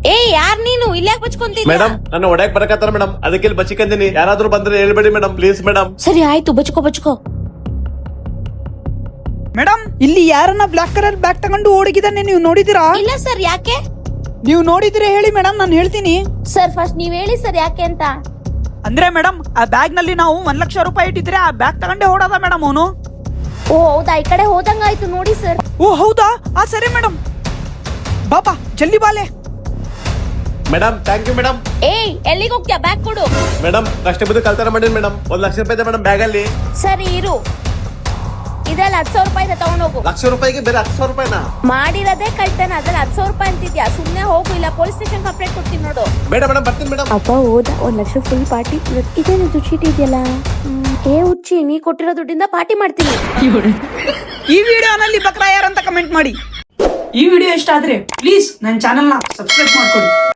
ಏ ಯಾರ್ ನೀನು ಇಲ್ಲಾಕ್ ಬಚ್ಕೊಂತಿದ್ಯಾ? ಮೇಡಮ್ ನನ್ನ ಒಡೆಯಕ್ ಬರಕತ್ತಾರ ಮೇಡಮ್, ಅದಕ್ಕೆ ಇಲ್ಲಿ ಬಚ್ಚಿಕಂದಿನಿ. ಯಾರಾದ್ರೂ ಬಂದ್ರೆ ಹೇಳ್ಬೇಡಿ ಮೇಡಮ್, ಪ್ಲೀಸ್ ಮೇಡಮ್. ಸರಿ ಆಯ್ತು, ಬಚ್ಕೋ. ಮೇಡಮ್, ಇಲ್ಲಿ ಯಾರನ್ನ ಬ್ಲಾಕ್ ಕಲರ್ ಬ್ಯಾಗ್ ತಗೊಂಡು ಓಡಗಿದಾನೆ, ನೀವು ನೋಡಿದಿರಾ? ಇಲ್ಲ ಸರ್, ಯಾಕೆ? ನೀವು ನೋಡಿದ್ರೆ ಹೇಳಿ ಮೇಡಮ್, ನಾನು ಹೇಳ್ತೀನಿ. ಸರ್ ಫಸ್ಟ್ ನೀವ್ ಹೇಳಿ ಸರ್ ಯಾಕೆ ಅಂತ. ಅಂದ್ರೆ ಮೇಡಮ್, ಆ ಬ್ಯಾಗ್ ನಲ್ಲಿ ನಾವು 1 ಲಕ್ಷ ರೂಪಾಯಿ ಇಟ್ಟಿದ್ರೆ ಆ ಬ್ಯಾಗ್ ತಗೊಂಡೆ ಓಡದ ಮೇಡಮ್ ಅವನು. ಓ ಹೌದಾ, ಈ ಕಡೆ ಹೋದಂಗಾಯ್ತು ನೋಡಿ ಸರ್. ಓ ಹೌದಾ, ಸರಿ ಮೇಡಮ್, ಬಾಬಾ ಜಲ್ದಿ ಬಾಲೆ. Madam thank you madam. ಏಯ್ ಎಲ್ಲಿಗೆ ಹೋಗ್ತೀಯಾ? ಬ್ಯಾಗ್ ಕೊಡು. ಮೇಡಮ್ ಕಷ್ಟ ಬಿದ್ದು ಕಳ್ತನ ಮಾಡಿನಿ ಮೇಡಮ್, 1 ಲಕ್ಷ ರೂಪಾಯಿ ಇದೆ ಮೇಡಮ್ ಬ್ಯಾಗ್ ಅಲ್ಲಿ. ಸರಿ ಇರು, ಇದೆಲ್ಲ 10,000 ರೂಪಾಯಿ ತಗೊಂಡೋಗು. ಲಕ್ಷ ರೂಪಾಯಿಗೆ ಬೇರೆ 10,000 ರೂಪಾಯಿನ ಮಾಡಿರೋದೇ ಕಳ್ತನ, ಅದ್ರಲ್ಲಿ 10,000 ರೂಪಾಯಿ ಅಂತಿದ್ಯಾ? ಸುಮ್ನೆ ಹೋಗು, ಇಲ್ಲ ಪೊಲೀಸ್ ಸ್ಟೇಷನ್ ಕಂಪ್ಲೇಂಟ್ ಕೊಡ್ತೀನಿ ನೋಡು. ಬೇಡ ಮೇಡಮ್, ಬರ್ತೀನಿ ಮೇಡಮ್. ಅಪ್ಪ ಹೋದ 1 ಲಕ್ಷ ಫುಲ್ ಪಾರ್ಟಿ. ಇದೇನಿದು ಚೀಟಿ ಇದೆಯಲ್ಲ? ಏ ಹುಚ್ಚಿ, ನೀ ಕೊಟ್ಟಿರೋ ದುಡ್ಡಿಂದ ಪಾರ್ಟಿ ಮಾಡ್ತೀನಿ. ಈ ವಿಡಿಯೋನಲ್ಲಿ ಬಕ್ರಾ ಯಾರಂತ ಕಮೆಂಟ್ ಮಾಡಿ. ಈ ವಿಡಿಯೋ ಇಷ್ಟ ಆದ್ರೆ ಪ್ಲೀಸ್ ನನ್ನ ಚಾನೆಲ್ನ ಸಬ್ಸ್ಕ್ರೈಬ್ ಮಾಡ್ಕೊಳ್ಳಿ.